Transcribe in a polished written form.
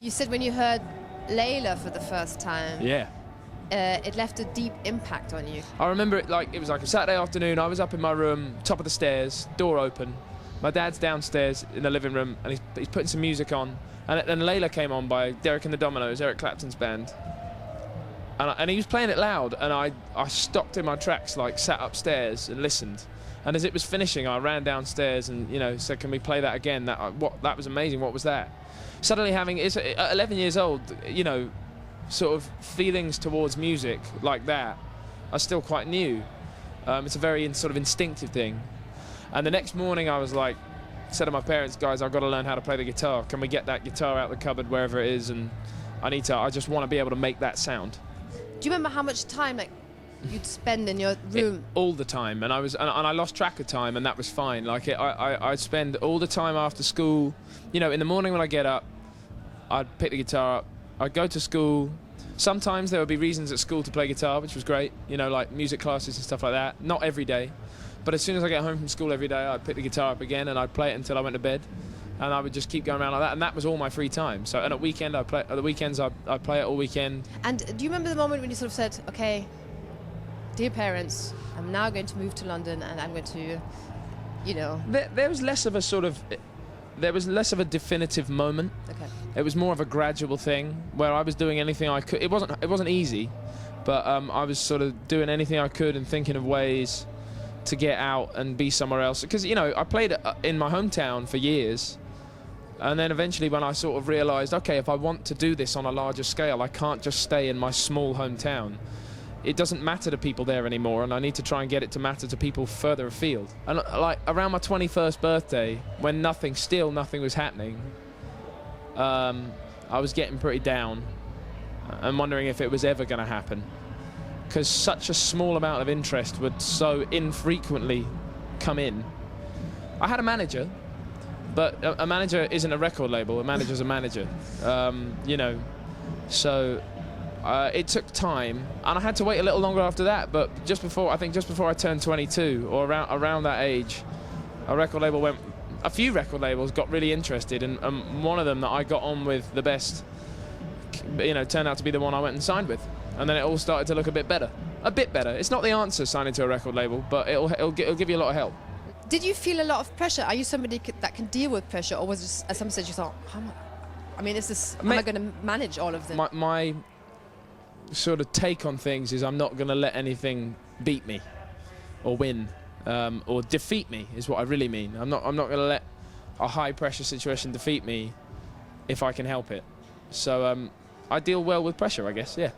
You said when you heard Layla for the first time, Yeah. It left a deep impact on you. I remember it like it was like a Saturday afternoon. I was up in my room, top of the stairs, door open. My dad's downstairs in the living room, and he's putting some music on. And Layla came on by Derek and the Dominoes, Eric Clapton's band. And he was playing it loud, and I stopped in my tracks, like sat upstairs and listened. And as it was finishing, I ran downstairs and said, "Can we play that again? That was amazing. What was that?" Suddenly at 11 years old, sort of feelings towards music like that are still quite new. It's a very sort of instinctive thing. And the next morning I was like, said to my parents, "Guys, I've got to learn how to play the guitar. Can we get that guitar out the cupboard wherever it is? And I just want to be able to make that sound." Do you remember how much time you'd spend in your room? All the time, and I lost track of time, and that was fine. Like I'd spend all the time after school. In the morning when I get up, I'd pick the guitar up. I'd go to school. Sometimes there would be reasons at school to play guitar, which was great. Like music classes and stuff like that. Not every day, but as soon as I get home from school every day, I'd pick the guitar up again and I'd play it until I went to bed, and I would just keep going around like that. And that was all my free time. So, and at weekends I play it all weekend. And do you remember the moment when you sort of said, "Okay, dear parents, I'm now going to move to London and I'm going to, There was less of a definitive moment. Okay. It was more of a gradual thing where I was doing anything I could. It wasn't easy, but I was sort of doing anything I could and thinking of ways to get out and be somewhere else. Because I played in my hometown for years, and then eventually when I sort of realised, okay, if I want to do this on a larger scale, I can't just stay in my small hometown. It doesn't matter to people there anymore, and I need to try and get it to matter to people further afield. And like around my 21st birthday, when nothing was happening, I was getting pretty down and wondering if it was ever going to happen, because such a small amount of interest would so infrequently come in. I had a manager, but a manager isn't a record label. A manager's a manager, so. It took time, and I had to wait a little longer after that. But just before I turned 22, or around that age, a few record labels got really interested, and one of them that I got on with the best, turned out to be the one I went and signed with, and then it all started to look a bit better. It's not the answer, signing to a record label, but it'll give you a lot of help. Did you feel a lot of pressure? Are you somebody that can deal with pressure, or was it just, at some stage you thought, am I going to manage all of them? My sort of take on things is I'm not going to let anything beat me or win or defeat me, is what I really mean. I'm not going to let a high pressure situation defeat me if I can help it. So I deal well with pressure, I guess. Yeah.